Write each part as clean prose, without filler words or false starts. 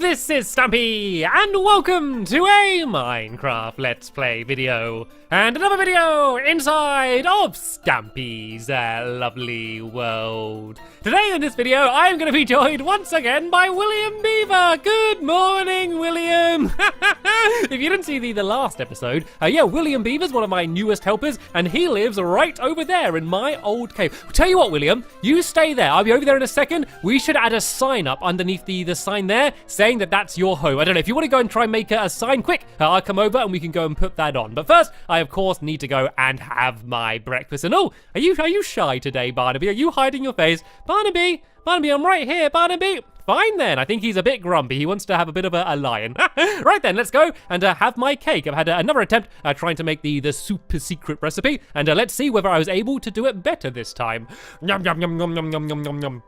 this is Stampy, and welcome to a Minecraft Let's Play video, and another video inside of Stampy's lovely world. Today in this video, I'm going to be joined once again by William Beaver. Good morning, William. If you didn't see the last episode, William Beaver's one of my newest helpers, and he lives right over there in my old cave. Tell you what, William, you stay there. I'll be over there in a second. We should add a sign up underneath the sign there, saying that that's your home. I don't know, if you want to go and try and make a sign quick, I'll come over and we can go and put that on. But first, I of course need to go and have my breakfast. And oh, are you shy today, Barnaby? Are you hiding your face? Barnaby, I'm right here, Barnaby. Fine then, I think he's a bit grumpy. He wants to have a bit of a lion. Right then, let's go and have my cake. I've had another attempt trying to make the super secret recipe, and let's see whether I was able to do it better this time. Yum, yum, yum, yum, yum, yum, yum, yum, yum.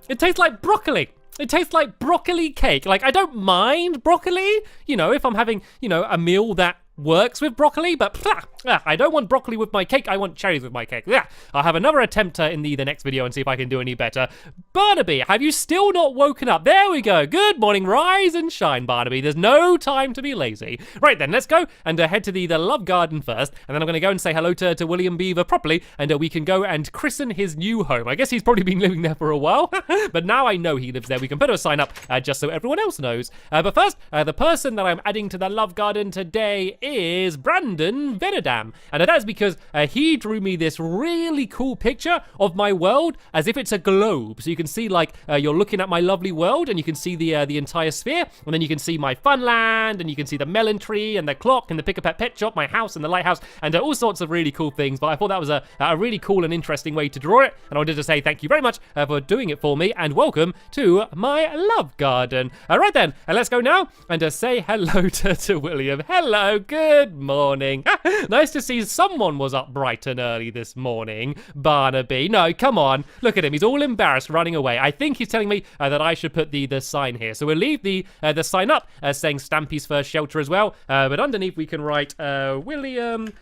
It tastes like broccoli. It tastes like broccoli cake. Like, I don't mind broccoli, if I'm having, a meal that works with broccoli, but I don't want broccoli with my cake. I want cherries with my cake. I'll have another attempt in the next video and see if I can do any better. Barnaby, have you still not woken up? There we go. Good morning. Rise and shine, Barnaby. There's no time to be lazy. Right then, let's go and head to the love garden first, and then I'm going to go and say hello to William Beaver properly, and we can go and christen his new home. I guess he's probably been living there for a while, but now I know he lives there. We can put a sign up just so everyone else knows. But first, the person that I'm adding to the love garden today is Brandon Venedam, and that's because he drew me this really cool picture of my world as if it's a globe. So you can see, like, you're looking at my lovely world, and you can see the entire sphere, and then you can see my fun land, and you can see the melon tree, and the clock, and the Pick-a-Pet pet shop, my house, and the lighthouse, and all sorts of really cool things. But I thought that was a really cool and interesting way to draw it, and I wanted to say thank you very much for doing it for me, and welcome to my love garden. Right then, let's go now and say hello to William. Hello, good morning. Nice to see someone was up bright and early this morning. Barnaby, no, come on. Look at him. He's all embarrassed, running away. I think he's telling me that I should put the sign here. So we'll leave the sign up saying Stampy's First Shelter as well. But underneath we can write William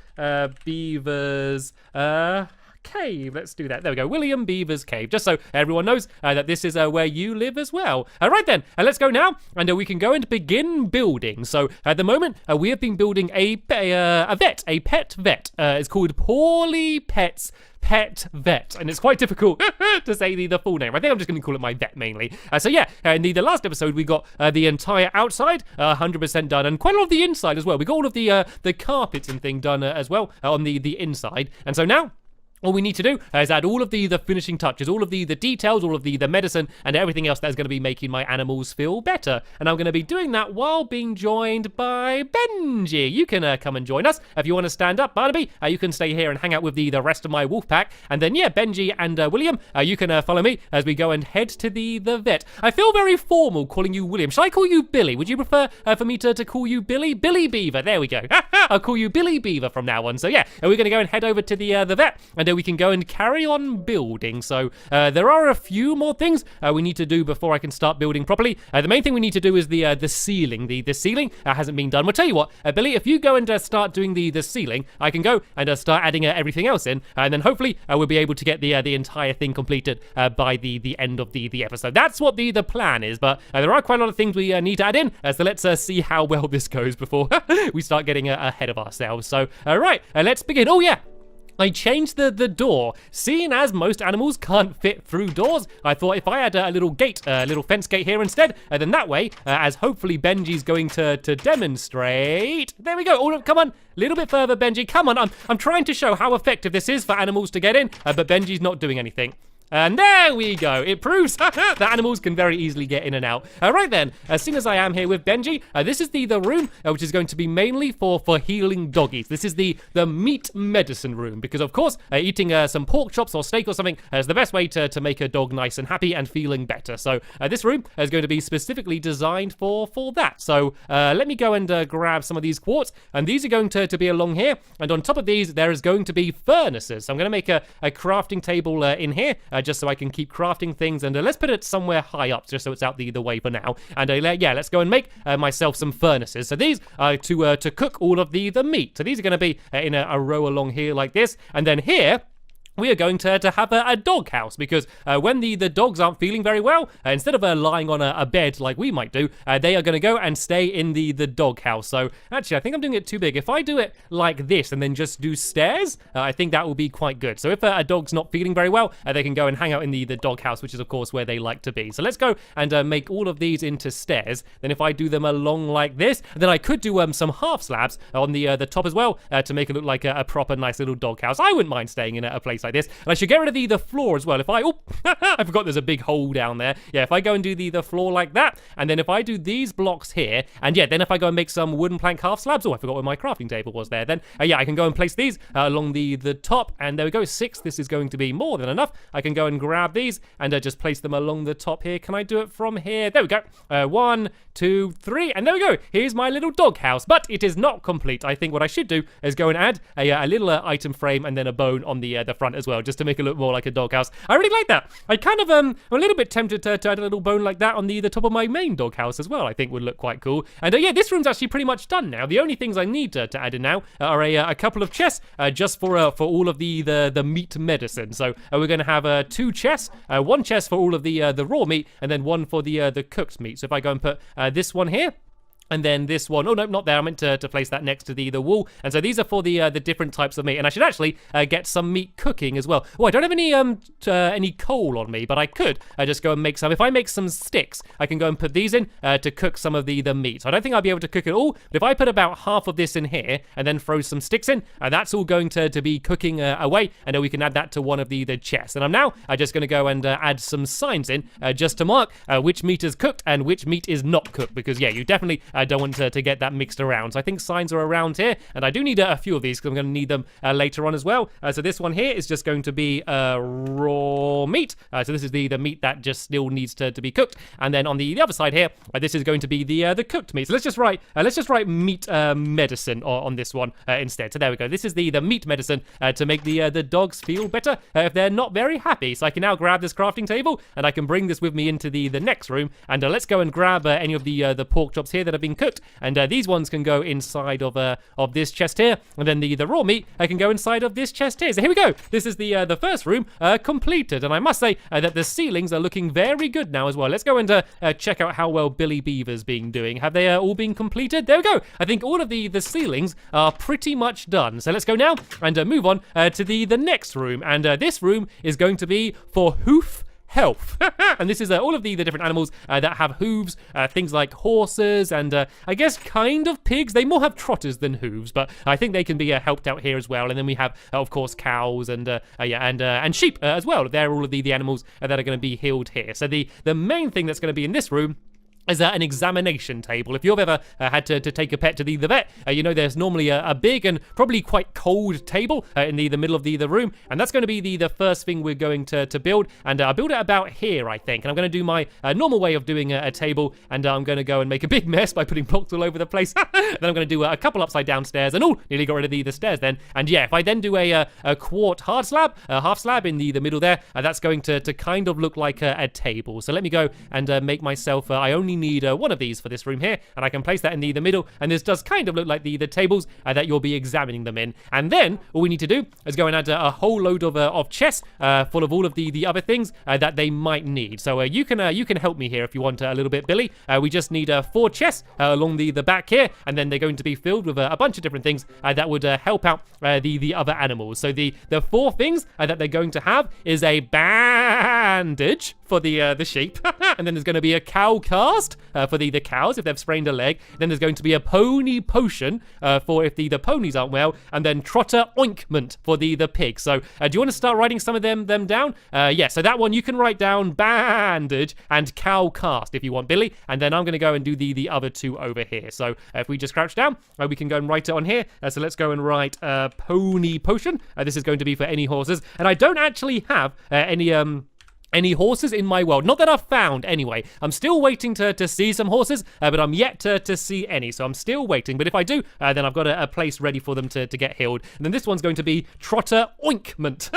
Beaver's cave. Let's do that. There we go. William Beaver's cave. Just so everyone knows that this is where you live as well. Right then, let's go now, and we can go and begin building. So at the moment, we have been building a pet vet. It's called Poorly Pets Pet Vet, and it's quite difficult to say the full name. I think I'm just going to call it my vet mainly. In the last episode, we got the entire outside 100% done, and quite a lot of the inside as well. We got all of the carpets and thing done as well on the inside, and so now all we need to do is add all of the finishing touches, all of the details, all of the medicine, and everything else that's going to be making my animals feel better. And I'm going to be doing that while being joined by Benji. You can come and join us. If you want to stand up, Barnaby, you can stay here and hang out with the rest of my wolf pack. And then, Benji and William, you can follow me as we go and head to the vet. I feel very formal calling you William. Shall I call you Billy? Would you prefer for me to call you Billy? Billy Beaver. There we go. I'll call you Billy Beaver from now on. So, we're going to go and head over to the vet, and we can go and carry on building. So there are a few more things we need to do before I can start building properly. The main thing we need to do is the ceiling. The ceiling hasn't been done. We'll tell you what, Billy, if you go and start doing the ceiling, I can go and start adding everything else in, and then hopefully we'll be able to get the entire thing completed by the end of the episode. That's what the plan is, but there are quite a lot of things we need to add in, so let's see how well this goes before we start getting ahead of ourselves. So right, let's begin. Oh yeah, I changed the door. Seeing as most animals can't fit through doors, I thought if I had a little gate, a little fence gate here instead, then that way, as hopefully Benji's going to demonstrate. There we go. Oh, come on. A little bit further, Benji. Come on. I'm trying to show how effective this is for animals to get in, but Benji's not doing anything. And there we go. It proves that animals can very easily get in and out. Right then, as soon as I am here with Benji, this is the room which is going to be mainly for healing doggies. This is the meat medicine room, because of course eating some pork chops or steak or something is the best way to make a dog nice and happy and feeling better. So this room is going to be specifically designed for that. So let me go and grab some of these quartz, and these are going to be along here, and on top of these there is going to be furnaces. So I'm going to make a crafting table in here, just so I can keep crafting things, and let's put it somewhere high up just so it's out the way for now. And let's go and make myself some furnaces. So these are to cook all of the meat. So these are going to be in a row along here like this, and then here we are going to have a dog house, because when the dogs aren't feeling very well, instead of lying on a bed like we might do, they are going to go and stay in the dog house. So actually, I think I'm doing it too big. If I do it like this and then just do stairs, I think that will be quite good. So if a dog's not feeling very well, they can go and hang out in the dog house, which is of course where they like to be. So let's go and make all of these into stairs. Then if I do them along like this, then I could do some half slabs on the top as well to make it look like a proper nice little dog house. I wouldn't mind staying in a place like this. And I should get rid of the floor as well. If I, I forgot there's a big hole down there. Yeah, if I go and do the floor like that, and then if I do these blocks here, and yeah, then if I go and make some wooden plank half slabs, I forgot where my crafting table was there, then yeah, I can go and place these along the top, and there we go, 6. This is going to be more than enough. I can go and grab these and just place them along the top here. Can I do it from here? There we go. 1, 2, 3, and there we go. Here's my little dog house, but it is not complete. I think what I should do is go and add a little item frame and then a bone on the front as well, just to make it look more like a doghouse. I really like that. I kind of I'm a little bit tempted to add a little bone like that on the top of my main doghouse as well. I think would look quite cool. And yeah, this room's actually pretty much done now. The only things I need to add in now are a couple of chests just for all of the meat medicine. So we're going to have 2 chests, 1 chest for all of the raw meat, and then 1 for the cooked meat. So if I go and put this one here, and then this one, oh no, not there. I meant to place that next to the wall. And so these are for the different types of meat. And I should actually get some meat cooking as well. Oh, I don't have any coal on me, but I could just go and make some. If I make some sticks, I can go and put these in to cook some of the meat. So I don't think I'll be able to cook it all, but if I put about half of this in here and then throw some sticks in, that's all going to be cooking away, and then we can add that to one of the chests. And I'm now just going to go and add some signs in just to mark which meat is cooked and which meat is not cooked, because yeah, you definitely I don't want to get that mixed around. So I think signs are around here, and I do need a few of these because I'm going to need them later on as well. So this one here is just going to be raw meat. So this is the meat that just still needs to be cooked. And then on the other side here, this is going to be the cooked meat. So let's just write meat medicine on this one instead. So there we go. This is the meat medicine to make the dogs feel better if they're not very happy. So I can now grab this crafting table and I can bring this with me into the next room. And let's go and grab any of the pork chops here that have been cooked, and these ones can go inside of this chest here, and then the raw meat can go inside of this chest here. So here we go. This is the first room completed, and I must say that the ceilings are looking very good now as well. Let's go and check out how well Billy Beaver's been doing. Have they all been completed? There we go. I think all of the ceilings are pretty much done. So let's go now and move on to the next room, and this room is going to be for hoof health. And this is all of the different animals that have hooves, things like horses and I guess kind of pigs. They more have trotters than hooves, but I think they can be helped out here as well. And then we have of course cows and sheep as well. They're all of the animals that are going to be healed here. So the main thing that's going to be in this room is an examination table. If you've ever had to take a pet to the vet, you know there's normally a big and probably quite cold table in the middle of the room, and that's going to be the first thing we're going to build. And I'll build it about here, I think. And I'm going to do my normal way of doing a table, and I'm going to go and make a big mess by putting blocks all over the place. Then I'm going to do a couple upside down stairs, and nearly got rid of the stairs then. And yeah, if I then do a quart hard slab, half slab in the middle there, that's going to kind of look like a table. So let me go and make myself, I only need one of these for this room here, and I can place that in the middle, and this does kind of look like the tables that you'll be examining them in. And then all we need to do is go and add a whole load of chests full of all of the other things that they might need. So you can help me here if you want a little bit, Billy. We just need 4 chests along the back here, and then they're going to be filled with a bunch of different things that would help out the other animals. So the 4 things that they're going to have is a bandage for the sheep, and then there's going to be a cow cast for the cows if they've sprained a leg. Then there's going to be a pony potion for if the ponies aren't well, and then trotter ointment for the pigs. So do you want to start writing some of them down? Yeah, so that one you can write down bandage and cow cast if you want, Billy, and then I'm going to go and do the other 2 over here. So if we just crouch down, we can go and write it on here. So let's go and write pony potion. This is going to be for any horses, and I don't actually have any horses in my world. Not that I've found, anyway. I'm still waiting to see some horses, but I'm yet to see any, so I'm still waiting. But if I do, then I've got a place ready for them to get healed. And then this one's going to be trotter ointment.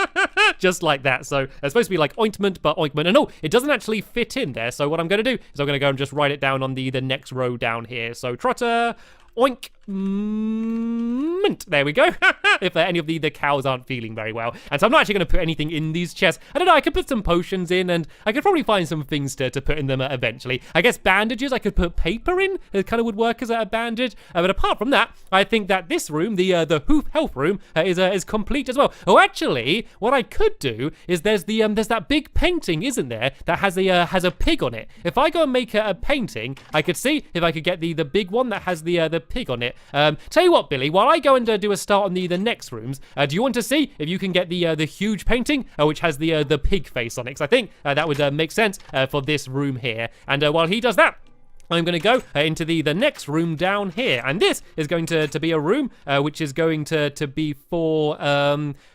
Just like that. So it's supposed to be like ointment, but ointment. And no, it doesn't actually fit in there. So what I'm going to do is I'm going to go and just write it down on the next row down here. So trotter ointment. mint. There we go. If any of the cows aren't feeling very well. And so I'm not actually going to put anything in these chests. I don't know, I could put some potions in, and I could probably find some things to put in them eventually. I guess bandages, I could put paper in. It kind of would work as a bandage. But apart from that, I think that this room, the Hoof Health room, is complete as well. Oh, actually, what I could do is there's that big painting, isn't there, that has a pig on it. If I go and make a painting, I could see if I could get the big one that has the pig on it. Tell you what, Billy, while I go and do a start on the next rooms, do you want to see if you can get the huge painting which has the pig face on it? Because I think that would make sense for this room here. And while he does that, I'm going to go into the next room down here. And this is going to be a room which is going to be for...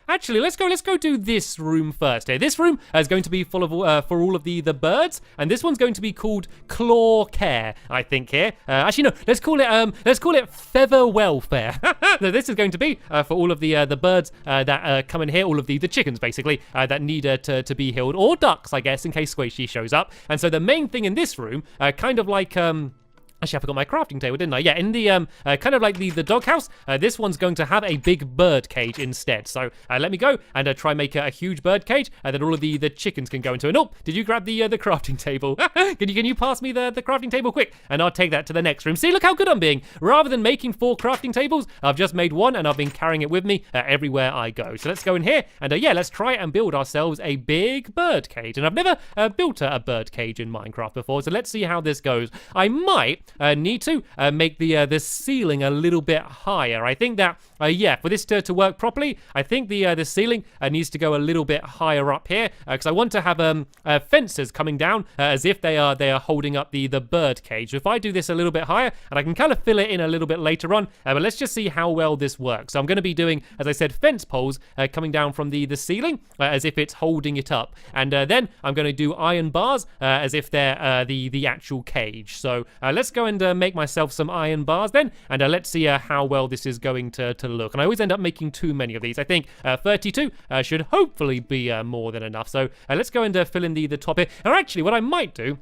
Actually, let's go do this room first here. This room is going to be full of for all of the birds, and this one's going to be called Claw Care, I think here. Actually, no, let's call it Feather Welfare. So this is going to be for all of the birds that come in here, all of the chickens basically that need to be healed, or ducks, I guess, in case Squishy shows up. And so the main thing in this room, kind of like actually, I forgot my crafting table, didn't I? Yeah, in the, kind of like the doghouse, this one's going to have a big bird cage instead. So let me go and try and make a huge bird cage that all of the chickens can go into. And oh, did you grab the crafting table? Can you pass me the crafting table quick? And I'll take that to the next room. See, look how good I'm being. Rather than making 4 crafting tables, I've just made 1, and I've been carrying it with me everywhere I go. So let's go in here, and yeah, let's try and build ourselves a big bird cage. And I've never built a bird cage in Minecraft before, so let's see how this goes. I might need to make the ceiling a little bit higher. I think that yeah, for this to work properly, I think the ceiling needs to go a little bit higher up here, because I want to have fences coming down as if they are holding up the bird cage. So if I do this a little bit higher, and I can kind of fill it in a little bit later on, but let's just see how well this works. So I'm going to be doing, as I said, fence poles coming down from the ceiling as if it's holding it up, and then I'm going to do iron bars as if they're the actual cage. So let's go and make myself some iron bars then, and let's see how well this is going to look. And I always end up making too many of these. I think 32 should hopefully be more than enough. So let's go and fill in the top here. And actually, what I might do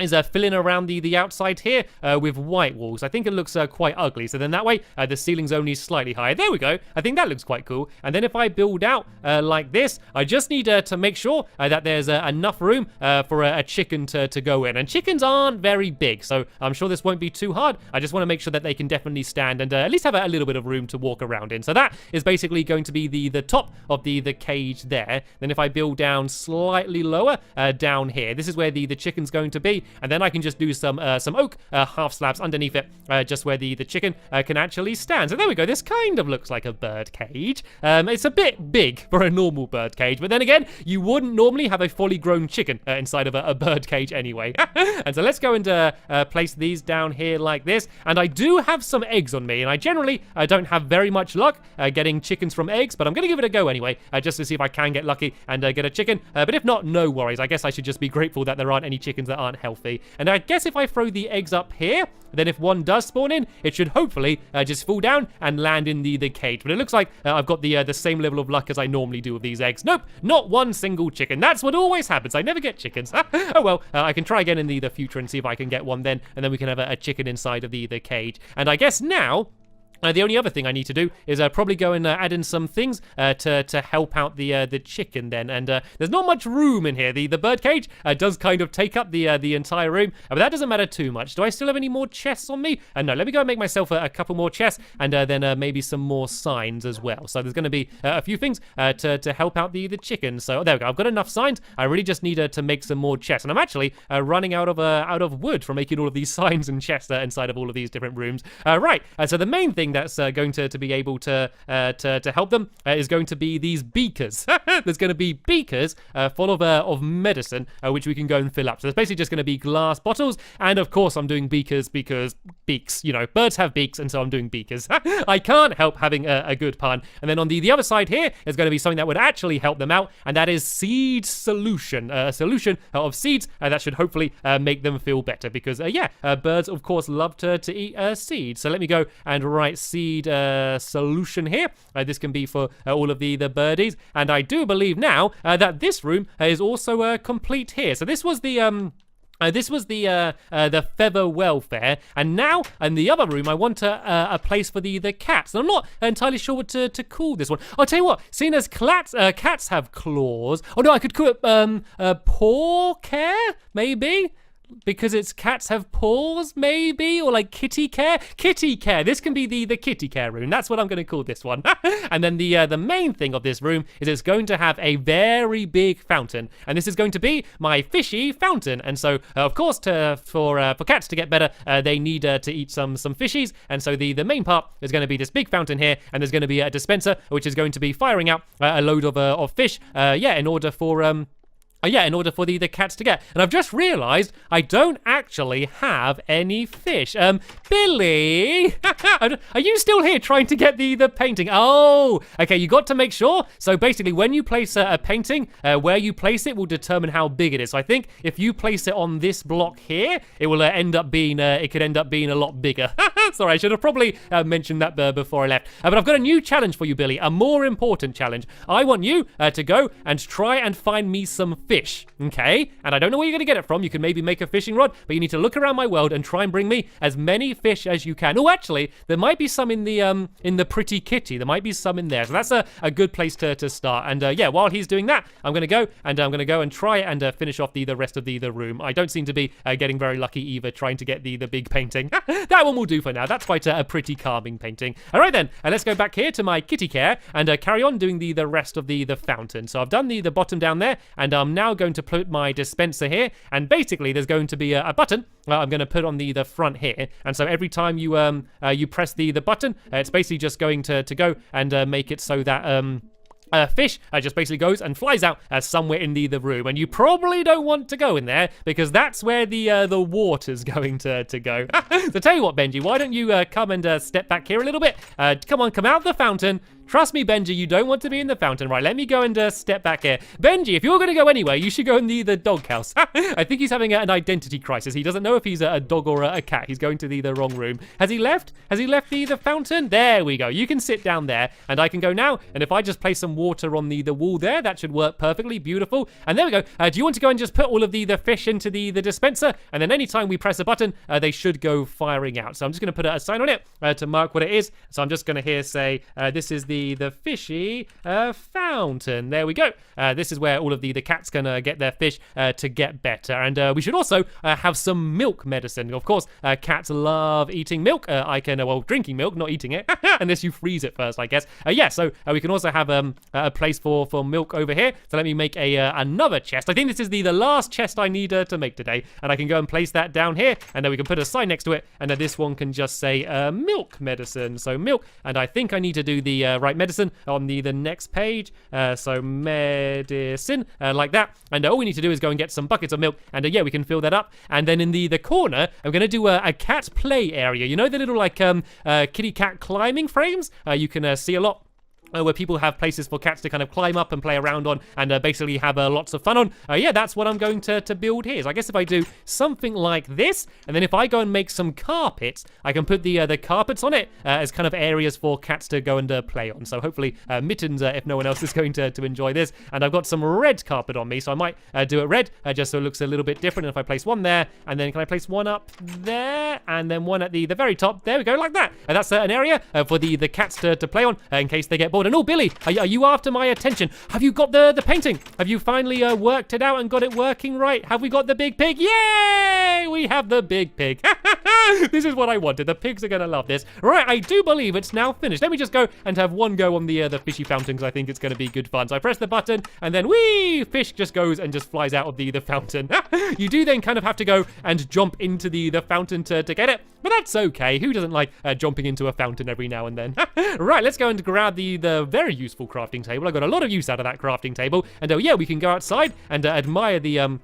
is fill in around the outside here with white walls. I think it looks quite ugly. So then that way, the ceiling's only slightly higher. There we go. I think that looks quite cool. And then if I build out like this, I just need to make sure that there's enough room for a chicken to go in. And chickens aren't very big, so I'm sure this won't be too hard. I just want to make sure that they can definitely stand and at least have a little bit of room to walk around in. So that is basically going to be the top of the cage there. Then if I build down slightly lower down here, this is where the chicken's going to be. And then I can just do some oak half slabs underneath it, just where the chicken can actually stand. So there we go. This kind of looks like a bird cage. It's a bit big for a normal bird cage, but then again, you wouldn't normally have a fully grown chicken inside of a bird cage anyway. And so let's go and place these down here like this. And I do have some eggs on me, and I generally don't have very much luck getting chickens from eggs, but I'm going to give it a go anyway, just to see if I can get lucky and get a chicken. But if not, no worries. I guess I should just be grateful that there aren't any chickens that aren't healthy. And I guess if I throw the eggs up here, then if one does spawn in, it should hopefully just fall down and land in the cage. But it looks like I've got the same level of luck as I normally do with these eggs. Nope, not one single chicken. That's what always happens. I never get chickens. Oh well, I can try again in the future and see if I can get one then, and then we can have a chicken inside of the cage. And I guess now, the only other thing I need to do is probably go and add in some things to help out the chicken then. And there's not much room in here. The bird cage does kind of take up the entire room, but that doesn't matter too much. Do I still have any more chests on me? No, let me go and make myself a couple more chests, and then maybe some more signs as well. So there's going to be a few things to help out the chicken. So there we go. I've got enough signs. I really just need to make some more chests, and I'm actually running out of wood for making all of these signs and chests inside of all of these different rooms. Right. So the main thing that's going to be able to help them is going to be these beakers. There's going to be beakers full of medicine, which we can go and fill up. So it's basically just going to be glass bottles, and of course I'm doing beakers because beaks, you know, birds have beaks, and so I'm doing beakers. I can't help having a good pun. And then on the other side here is going to be something that would actually help them out, and that is seed solution. A solution of seeds that should hopefully make them feel better, because yeah, birds of course love to eat seeds. So let me go and write seed solution here. This can be for all of the birdies, and I do believe now that this room is also complete here. So this was the This was the feather welfare, and now in the other room I want a place for the cats. And I'm not entirely sure what to call this one. I'll tell you what, seeing as cats have claws. Oh no, I could call it paw care, maybe. Because it's cats have paws, maybe, or like kitty care. Kitty care. This can be the kitty care room. That's what I'm going to call this one. And then the main thing of this room is it's going to have a very big fountain, and this is going to be my fishy fountain. And so, of course, for cats to get better, they need to eat some fishies. And so the main part is going to be this big fountain here, and there's going to be a dispenser which is going to be firing out a load of fish. In order for in order for the cats to get. And I've just realized I don't actually have any fish. Billy, are you still here trying to get the painting? Oh, okay, you got to make sure. So basically, when you place a painting, where you place it will determine how big it is. So I think if you place it on this block here, it will end up being, it could end up being a lot bigger. Sorry, I should have probably mentioned that before I left. But I've got a new challenge for you, Billy, a more important challenge. I want you to go and try and find me some fish, okay? And I don't know where you're going to get it from. You can maybe make a fishing rod, but you need to look around my world and try and bring me as many fish as you can. Oh, actually, there might be some in the Pretty Kitty. There might be some in there. So that's a good place to start. And while he's doing that, I'm going to go and try and finish off the rest of the room. I don't seem to be getting very lucky either trying to get the big painting. That one will do for now. That's quite a pretty calming painting. All right then, let's go back here to my kitty care and carry on doing the rest of the fountain. So I've done the bottom down there, and I'm now going to put my dispenser here, and basically there's going to be a button I'm going to put on the front here, and so every time you press the button, it's basically just going to go and make it so that fish just basically goes and flies out somewhere in the room, and you probably don't want to go in there because that's where the water's going to go. So tell you what, Benji, why don't you come and step back here a little bit? Come out the fountain. Trust me, Benji, you don't want to be in the fountain. Right, let me go and step back here. Benji, if you're going to go anywhere, you should go in the doghouse. I think he's having an identity crisis. He doesn't know if he's a dog or a cat. He's going to the wrong room. Has he left? Has he left the fountain? There we go. You can sit down there, and I can go now. And if I just place some water on the wall there, that should work perfectly. Beautiful. And there we go. Do you want to go and just put all of the fish into the dispenser? And then anytime we press a button, they should go firing out. So I'm just going to put a sign on it to mark what it is. So I'm just going to here say, this is the fishy fountain. There we go. This is where all of the cats can get their fish to get better. And we should also have some milk medicine. Of course, cats love eating milk. Drinking milk, not eating it, unless you freeze it first, I guess. So we can also have a place for milk over here. So let me make another chest. I think this is the last chest I need to make today, and I can go and place that down here, and then we can put a sign next to it, and then this one can just say milk medicine. So milk, and I think I need to do the right medicine on the next page. So medicine, like that. And all we need to do is go and get some buckets of milk, and we can fill that up. And then in the corner, I'm going to do a cat play area. You know the little like kitty cat climbing frames? You can see a lot where people have places for cats to kind of climb up and play around on and basically have lots of fun on. That's what I'm going to build here. So I guess if I do something like this, and then if I go and make some carpets, I can put the carpets on it as kind of areas for cats to go and play on. So hopefully Mittens, if no one else is going to enjoy this. And I've got some red carpet on me, so I might do it red, just so it looks a little bit different. And if I place one there, and then can I place one up there, and then one at the very top? There we go, like that. And that's an area for the cats to play on in case they get bored. And oh, Billy, are you after my attention? Have you got the painting? Have you finally worked it out and got it working right? Have we got the big pig? Yay! We have the big pig. This is what I wanted. The pigs are going to love this. Right, I do believe it's now finished. Let me just go and have one go on the fishy fountain because I think it's going to be good fun. So I press the button and then whee! Fish just goes and just flies out of the fountain. You do then kind of have to go and jump into the fountain to get it. But that's okay. Who doesn't like jumping into a fountain every now and then? Right, let's go and grab the very useful crafting table. I got a lot of use out of that crafting table. And we can go outside and admire the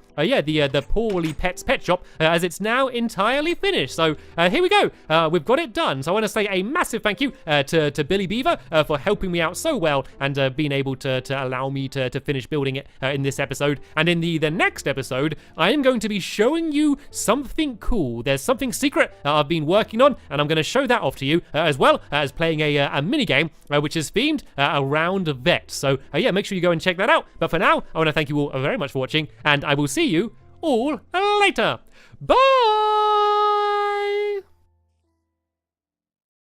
Poorly Pets pet shop as it's now entirely finished. So here we go. We've got it done. So I want to say a massive thank you to Billy Beaver for helping me out so well and being able to allow me to finish building it in this episode. And in the next episode, I am going to be showing you something cool. There's something secret I've been working on, and I'm going to show that off to you as well as playing a mini game which is themed around vets. So make sure you go and check that out. But for now, I want to thank you all very much for watching, and I will see you all later. Bye!